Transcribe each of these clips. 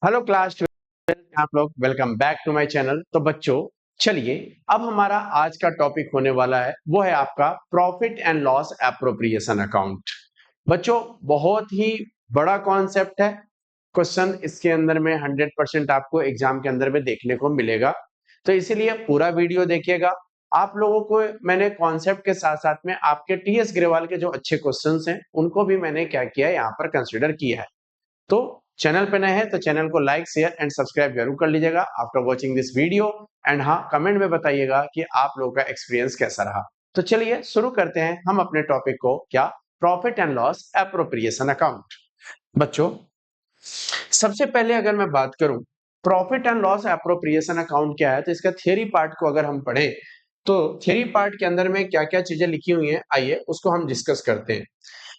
Hello class 12 आप लोग, welcome back to my channel. तो बच्चों चलिए, अब हमारा आज का टॉपिक होने वाला है वो है आपका profit and loss appropriation account. बच्चों बहुत ही बड़ा कॉन्सेप्ट है। क्वेश्चन इसके अंदर में 100% आपको एग्जाम के अंदर में देखने को मिलेगा, तो इसीलिए पूरा वीडियो देखिएगा। आप लोगों को मैंने कॉन्सेप्ट के साथ साथ में आपके टीएस ग्रेवाल के जो अच्छे क्वेश्चंस हैं उनको भी मैंने क्या किया है, यहाँ पर कंसिडर किया है। तो चैनल पे नए हैं तो चैनल को लाइक शेयर एंड सब्सक्राइब जरूर कर लीजिएगा after watching this video. And हाँ, कमेंट में बताइएगा कि आप लोगों का एक्सपीरियंस कैसा रहा। तो चलिए शुरू करते हैं हम अपने टॉपिक को, क्या profit and loss appropriation account. बच्चों सबसे पहले अगर मैं बात करूं profit and loss appropriation account क्या है, तो इसका थियरी पार्ट को अगर हम पढ़ें तो थियरी पार्ट के अंदर में क्या क्या चीजें लिखी हुई हैं, आइए उसको हम डिस्कस करते हैं।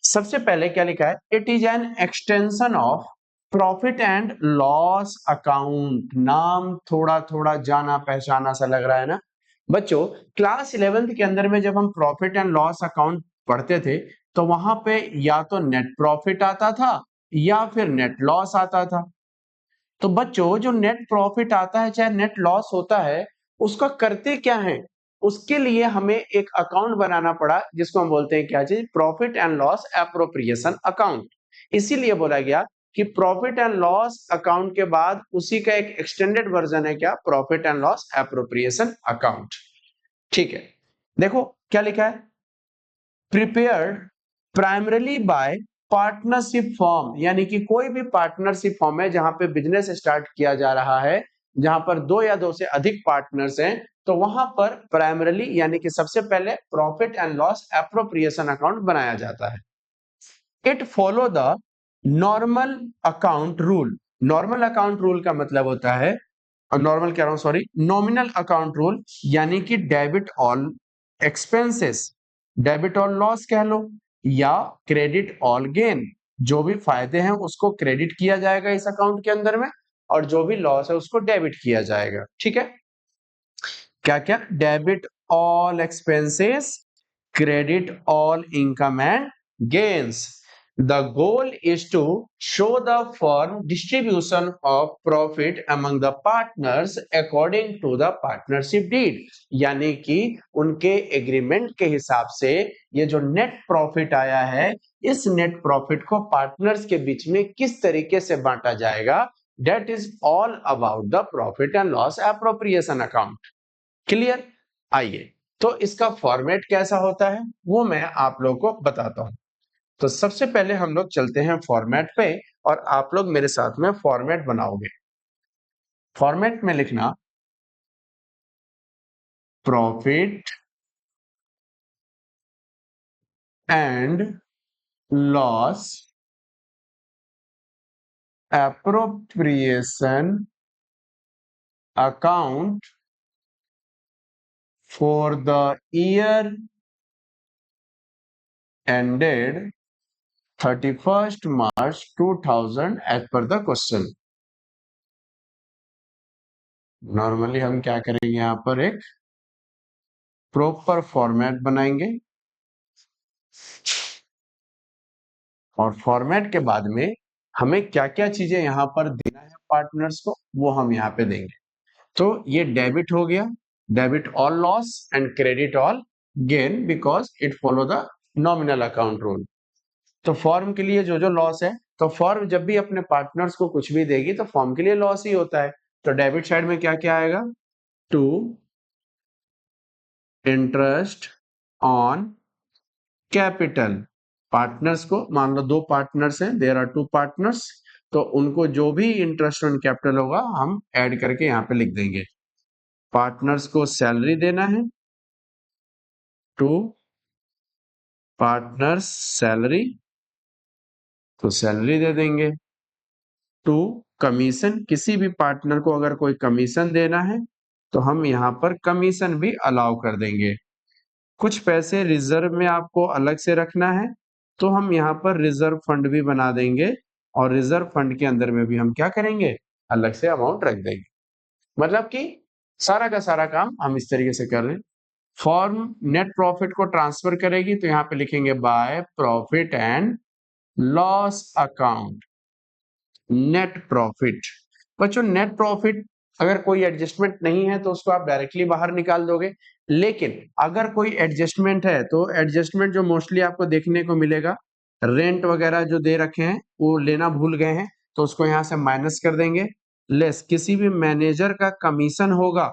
सबसे पहले क्या लिखा है, it is an extension of profit and loss account. नाम थोड़ा थोड़ा जाना पहचाना सा लग रहा है ना बच्चों। क्लास 11th के अंदर में जब हम प्रॉफिट एंड लॉस अकाउंट पढ़ते थे तो वहां पे या तो नेट प्रॉफिट आता था या फिर नेट लॉस आता था। तो बच्चों जो नेट प्रॉफिट आता है चाहे नेट लॉस होता है, उसका करते क्या है, उसके लिए हमें एक अकाउंट बनाना पड़ा जिसको हम बोलते हैं क्या चीज, profit and loss appropriation account. इसीलिए बोला गया कि प्रॉफिट एंड लॉस अकाउंट के बाद उसी का एक एक्सटेंडेड वर्जन है क्या, profit and loss appropriation account. ठीक है, देखो क्या लिखा है, prepared primarily bye partnership form, यानी कि कोई भी पार्टनरशिप फॉर्म है जहां पे बिजनेस स्टार्ट किया जा रहा है, जहां पर दो या दो से अधिक पार्टनर्स हैं, तो वहां पर प्राइमरीली यानी कि सबसे पहले profit and loss appropriation account बनाया जाता है। It follow the normal account rule. Normal account rule का मतलब होता है, नॉर्मल कह रहा हूं सॉरी, नॉमिनल अकाउंट रूल, यानी कि debit all expenses, debit all loss कह लो, या क्रेडिट ऑल गेन। जो भी फायदे हैं उसको क्रेडिट किया जाएगा इस अकाउंट के अंदर में, और जो भी लॉस है उसको डेबिट किया जाएगा। ठीक है, क्या क्या, debit all expenses, credit all income and gains. The goal is to show the firm distribution of profit among the partners according to the partnership deed. यानी कि उनके एग्रीमेंट के हिसाब से ये जो नेट प्रॉफिट आया है, इस नेट प्रॉफिट को पार्टनर्स के बीच में किस तरीके से बांटा जाएगा, that is all about the profit and loss appropriation account. Clear? आइए, तो इसका फॉर्मेट कैसा होता है वो मैं आप लोगों को बताता हूं। तो सबसे पहले हम लोग चलते हैं फॉर्मेट पे, और आप लोग मेरे साथ में फॉर्मेट बनाओगे। फॉर्मेट में लिखना profit and loss appropriation account for the year ended 31st March 2000 as per the question। Normally हम क्या करेंगे, यहां पर एक प्रॉपर फॉर्मेट बनाएंगे, और फॉर्मेट के बाद में हमें क्या क्या चीजें यहां पर देना है पार्टनर्स को, वो हम यहां पे देंगे। तो ये डेबिट हो गया, debit all loss and credit all gain, because it follow the nominal account rule. तो फॉर्म के लिए जो जो लॉस है, तो फॉर्म जब भी अपने पार्टनर्स को कुछ भी देगी तो फॉर्म के लिए लॉस ही होता है। तो डेबिट साइड में क्या क्या आएगा, to interest on capital. Partners को मान लो दो पार्टनर्स हैं, देयर आर टू पार्टनर्स, तो उनको जो भी इंटरेस्ट ऑन कैपिटल होगा हम ऐड करके यहाँ पे लिख देंगे। पार्टनर्स को सैलरी देना है, टू पार्टनर्स सैलरी, तो सैलरी दे देंगे। टू कमीशन, किसी भी पार्टनर को अगर कोई कमीशन देना है तो हम यहाँ पर कमीशन भी अलाउ कर देंगे। कुछ पैसे रिजर्व में आपको अलग से रखना है तो हम यहाँ पर रिजर्व फंड भी बना देंगे, और रिजर्व फंड के अंदर में भी हम क्या करेंगे, अलग से अमाउंट रख देंगे। मतलब कि सारा का सारा काम हम इस तरीके से कर रहे हैं। फॉर्म नेट प्रॉफिट को ट्रांसफर करेगी तो यहाँ पे लिखेंगे by profit and loss account net profit. बच्चों नेट प्रॉफिट अगर कोई एडजस्टमेंट नहीं है तो उसको आप डायरेक्टली बाहर निकाल दोगे, लेकिन अगर कोई एडजस्टमेंट है तो एडजस्टमेंट जो मोस्टली आपको देखने को मिलेगा, रेंट वगैरह जो दे रखे हैं वो लेना भूल गए हैं तो उसको यहाँ से माइनस कर देंगे, लेस किसी भी मैनेजर का कमीशन होगा,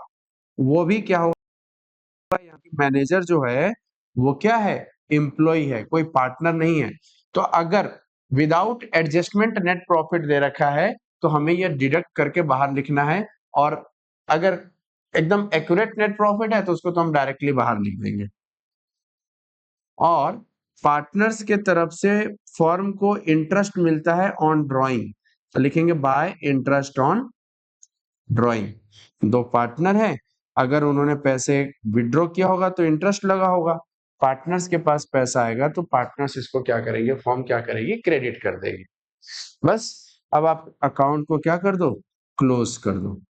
वो भी क्या होगा, यहाँ पे मैनेजर जो है वो क्या है, एम्प्लॉय है, कोई पार्टनर नहीं है। तो अगर विदाउट एडजस्टमेंट नेट प्रॉफिट दे रखा है तो हमें यह डिडक्ट करके बाहर लिखना है, और अगर एकदम एक्यूरेट नेट प्रॉफिट है तो उसको तो हम डायरेक्टली बाहर लिख देंगे। और पार्टनर्स के तरफ से फर्म को इंटरेस्ट मिलता है ऑन ड्राइंग, तो लिखेंगे बाय इंटरेस्ट ऑन ड्राइंग। दो पार्टनर हैं, अगर उन्होंने पैसे विड्रॉ किया होगा तो इंटरेस्ट लगा होगा, पार्टनर्स के पास पैसा आएगा तो पार्टनर्स इसको क्या करेंगे, फॉर्म क्या करेगी, क्रेडिट कर देगी। बस अब आप अकाउंट को क्या कर दो, क्लोज कर दो।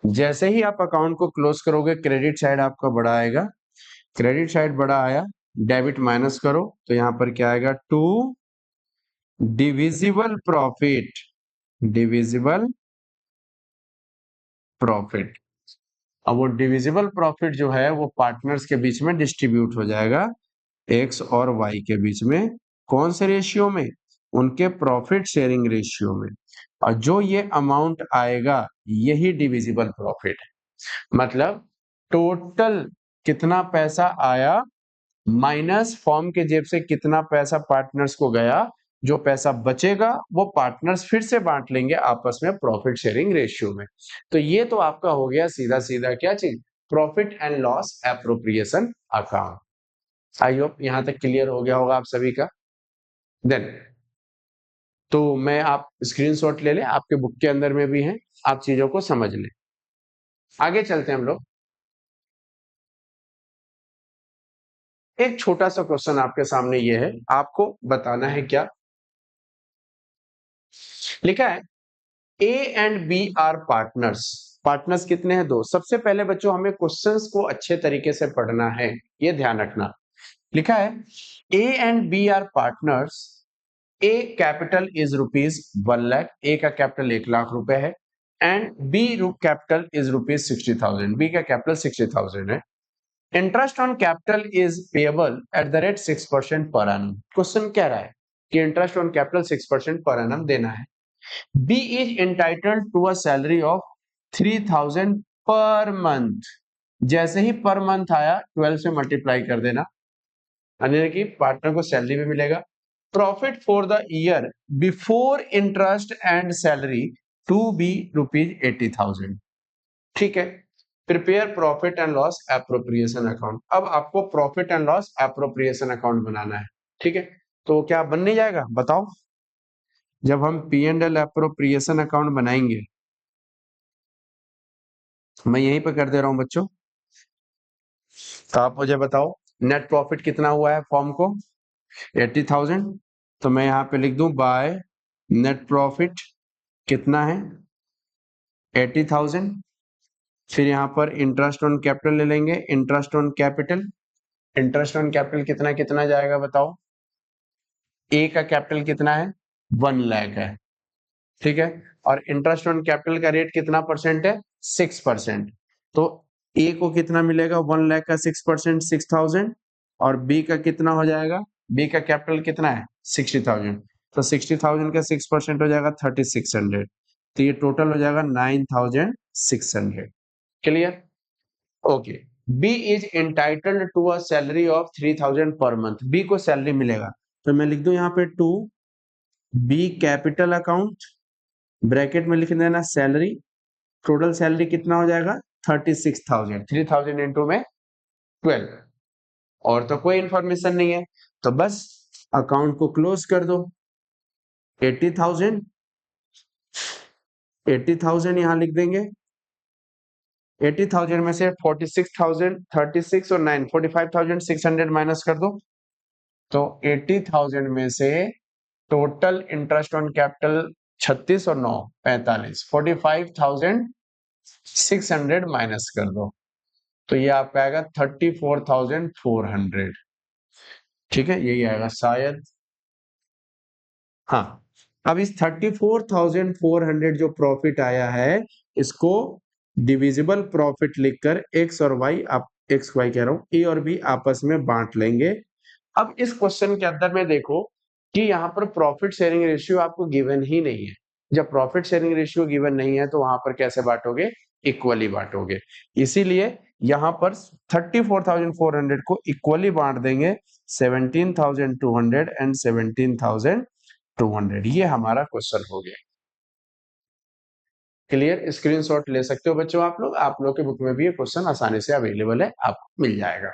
जैसे ही आप अकाउंट को क्लोज करोगे क्रेडिट साइड आपका बड़ा आएगा, क्रेडिट साइड बड़ा आया, डेबिट माइनस करो तो यहाँ पर क्या आएगा, to divisible profit, divisible profit. अब वो डिविजिबल प्रॉफिट जो है वो पार्टनर्स के बीच में डिस्ट्रीब्यूट हो जाएगा, एक्स और वाई के बीच में, कौन से रेशियो में, उनके प्रॉफिट शेयरिंग रेशियो में, और जो ये अमाउंट आएगा यही डिविजिबल प्रॉफिट है। मतलब टोटल कितना पैसा आया माइनस फॉर्म के जेब से कितना पैसा पार्टनर्स को गया, जो पैसा बचेगा वो पार्टनर्स फिर से बांट लेंगे आपस में प्रॉफिट शेयरिंग रेशियो में। तो ये तो आपका हो गया सीधा सीधा क्या चीज, profit and loss appropriation account. I hope यहां तक क्लियर हो गया होगा आप सभी का। देन तो मैं, आप स्क्रीनशॉट ले लें, आपके बुक के अंदर में भी है, आप चीजों को समझ लें। आगे चलते हैं हम लोग। एक छोटा सा क्वेश्चन आपके सामने ये है, आपको बताना है क्या लिखा है, A and B are partners. Partners कितने हैं, दो। सबसे पहले बच्चों हमें क्वेश्चंस को अच्छे तरीके से पढ़ना है, ये ध्यान रखना। लिखा है A and B are partners, A capital is ₹1,00,000, A का कैपिटल 1,00,000 रुपए है, and B capital is ₹60,000, B का कैपिटल 60,000 है। Interest on capital is payable at the rate 6% per annum. Question कह रहा है कि interest on capital 6% per annum देना है। B is entitled to a salary of 3,000 per month. जैसे ही per month आया 12 से मल्टीप्लाई कर देना, यानी कि पार्टनर को सैलरी भी मिलेगा। Profit for the year before interest and salary to be ₹80,000। ठीक है, prepare profit and loss appropriation account. अब आपको profit and loss appropriation account बनाना है। ठीक है, तो क्या बन नहीं जाएगा बताओ, जब हम P and L appropriation account बनाएंगे, मैं यहीं पे कर दे रहा हूं बच्चों, तो आप मुझे बताओ नेट प्रॉफिट कितना हुआ है फॉर्म को, 80,000। तो मैं यहाँ पे लिख दूं बाय नेट प्रॉफिट कितना है, 80,000। फिर यहाँ पर इंटरेस्ट ऑन कैपिटल ले लेंगे, interest on capital, interest on capital कितना कितना जाएगा बताओ, ए का कैपिटल कितना है, 1,00,000 है। ठीक है, और इंटरेस्ट ऑन कैपिटल का रेट कितना परसेंट है, 6%। तो ए को कितना मिलेगा, 1,00,000 का 6%, 6,000, और बी का कितना हो जाएगा, बी का कैपिटल कितना है, 60,000। तो 60,000 का 6% हो जाएगा 3,600। तो ये टोटल हो जाएगा 9,600। Clear, okay. B is entitled to a salary of 3,000 per month, B को सैलरी मिलेगा, तो मैं लिख दूं यहाँ पे to B capital account, bracket में लिख देना सैलरी, टोटल सैलरी कितना हो जाएगा 36,000, 3,000 इंटू में 12, और तो कोई इंफॉर्मेशन नहीं है, तो बस अकाउंट को क्लोज कर दो। 80,000, 80,000 यहां लिख देंगे, 80,000 में से 46,000, 36 और 9, 45,600 माइनस कर दो, तो 80,000 में से टोटल इंटरेस्ट ऑन कैपिटल 36 और 9 45, 45,600 माइनस कर दो, तो ये आपका आएगा 34,400। ठीक है, यही आएगा शायद, हाँ, अब इस 34,400 जो प्रॉफिट आया है, इसको डिविजिबल प्रॉफिट लिखकर एक्स और वाई, आप एक्स वाई कह रहा हूं, ए और बी आपस में बांट लेंगे। अब इस क्वेश्चन के अंदर में देखो कि यहाँ पर प्रॉफिट शेयरिंग रेशियो आपको गिवन ही नहीं है। जब प्रॉफिट शेयरिंग रेशियो गिवन नहीं है तो वहां पर कैसे बांटोगे? इक्वली बांटोगे। इसीलिए यहाँ पर 34,400 को इक्वली बांट देंगे, 17,200 एंड 17,200। ये हमारा क्वेश्चन हो गया। क्लियर? स्क्रीनशॉट ले सकते हो बच्चों आप लोग के बुक में भी ये क्वेश्चन आसानी से अवेलेबल है, आपको मिल जाएगा।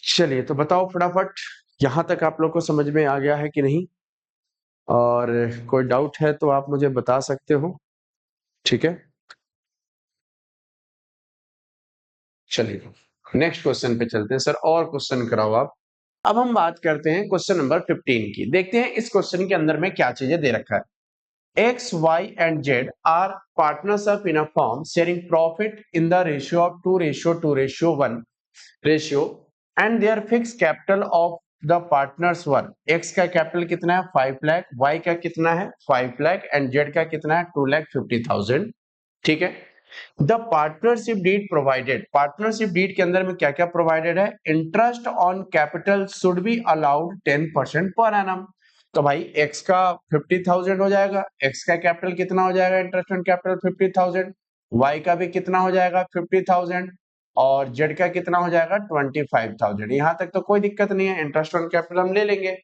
चलिए तो बताओ फटाफट, यहां तक आप लोग को समझ में आ गया है कि नहीं? और कोई डाउट है तो आप मुझे बता सकते हो। ठीक है, चलिए नेक्स्ट क्वेश्चन पे चलते हैं। सर और क्वेश्चन कराओ आप। अब हम बात करते हैं क्वेश्चन नंबर 15 की। देखते हैं इस क्वेश्चन के अंदर में क्या चीजें दे रखा है। X Y and Z are partners of in a firm sharing profit in the ratio of 2:1 ratio and their fix capital of the partners were. X का कैपिटल कितना है? 5 लाख। वाई का कितना है? 5 लाख। एंड जेड का कितना है? 2,50,000। ठीक है। The partnership deed provided, partnership deed के अंदर में क्या क्या प्रोवाइडेड है? Interest on capital should be allowed 10% per annum. तो भाई एक्स का 50,000 हो जाएगा, एक्स का कैपिटल कितना हो जाएगा? Interest on capital 50,000। वाई का भी कितना हो जाएगा? 50,000। और जेड का कितना हो जाएगा? 25,000। यहां तक तो कोई दिक्कत नहीं है, इंटरेस्ट ऑन कैपिटल हम ले लेंगे।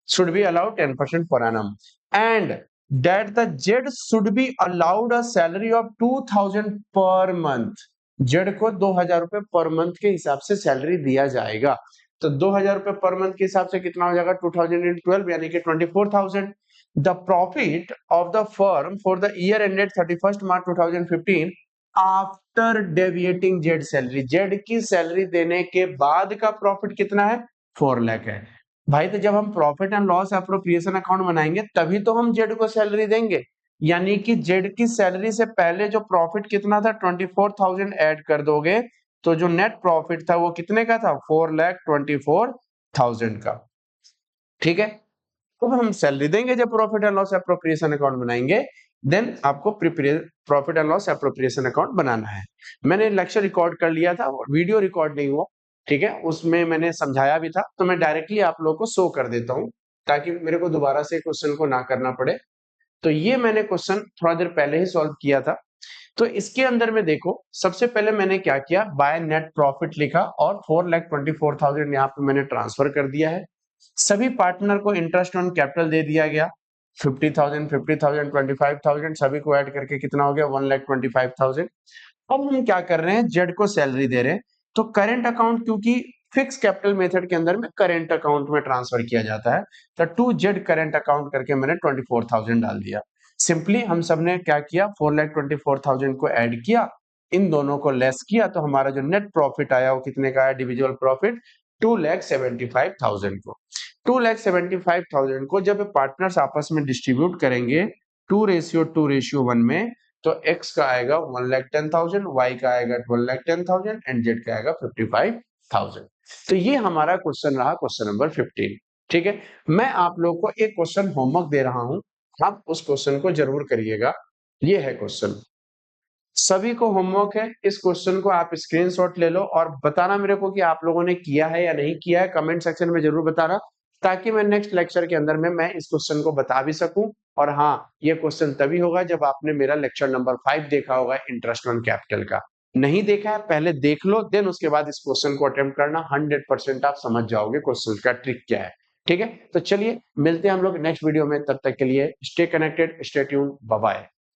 should be allowed 10% per annum and that the Z should be allowed a salary of 2,000 per month। Z को 2,000 रुपए पर मंथ के हिसाब से सैलरी दिया जाएगा। तो 2,000 रुपए पर मंथ के हिसाब से कितना हो जाएगा? 2,000 इन 12 यानी कि 24,000। The profit of the firm for the year ended 31 March 2015 after deviating Z salary, Z की सैलरी देने के बाद का प्रॉफिट कितना है? 4 लाख है। भाई तो जब हम profit and loss appropriation account बनाएंगे तभी तो हम जेड को सैलरी देंगे। यानी कि जेड की सैलरी से पहले जो प्रॉफिट कितना था? 24,000 ऐड कर दोगे तो जो नेट प्रॉफिट था वो कितने का था? 4,24,000 का। ठीक है, तो हम सैलरी देंगे जब profit and loss appropriation account बनाएंगे। देन आपको profit and loss appropriation account बनाना है। मैंने लेक्चर रिकॉर्ड कर लिया था, वीडियो रिकॉर्ड नहीं हुआ। ठीक है, उसमें मैंने समझाया भी था, तो मैं डायरेक्टली आप लोगों को शो कर देता हूं ताकि मेरे को दोबारा से क्वेश्चन को ना करना पड़े। तो ये मैंने क्वेश्चन थोड़ा देर पहले ही सॉल्व किया था। तो इसके अंदर में देखो, सबसे पहले मैंने क्या किया? बाय नेट प्रॉफिट लिखा और 4,24,000 यहाँ पे मैंने ट्रांसफर कर दिया है। सभी पार्टनर को इंटरेस्ट ऑन कैपिटल दे दिया गया, 50,000 50,000 25,000 सभी को ऐड करके कितना हो गया? 1,25,000। अब हम क्या कर रहे हैं? जेड को सैलरी दे रहे हैं, तो करेंट अकाउंट, क्योंकि फिक्स कैपिटल मेथड के अंदर में करेंट अकाउंट में ट्रांसफर किया जाता है, तो टू जेड करेंट अकाउंट करके मैंने 24,000 डाल दिया। सिंपली हम सब ने क्या किया? 4,24,000 को ऐड किया, इन दोनों को लेस किया, तो हमारा जो नेट प्रॉफिट आया वो कितने का आया? डिविजुअल प्रॉफिट 2,75,000 को। 2,75,000 को जब पार्टनर्स आपस में डिस्ट्रीब्यूट करेंगे 2:1 में, तो x का आएगा 1,10,000, y का आएगा 12,10,000 एंड z का आएगा 55,000। तो ये हमारा क्वेश्चन रहा, क्वेश्चन नंबर 15। ठीक है, मैं आप लोग को एक क्वेश्चन होमवर्क दे रहा हूं, आप उस क्वेश्चन को जरूर करिएगा। ये है क्वेश्चन, सभी को होमवर्क है। इस क्वेश्चन को आप स्क्रीनशॉट ले लो और बताना मेरे को कि आप लोगों ने किया है या नहीं किया है, कमेंट सेक्शन में जरूर बताना, ताकि मैं नेक्स्ट लेक्चर के अंदर में मैं इस क्वेश्चन को बता भी सकूं। और हाँ, ये क्वेश्चन तभी होगा जब आपने मेरा लेक्चर नंबर 5 देखा होगा, इंटरेस्ट ऑन कैपिटल का। नहीं देखा है, पहले देख लो, देन उसके बाद इस क्वेश्चन को अटेम्प्ट करना। 100% आप समझ जाओगे क्वेश्चन का ट्रिक क्या है। ठीक है, तो चलिए मिलते हैं हम लोग नेक्स्ट वीडियो में, तब तक के लिए stay connected, stay tuned, bye bye.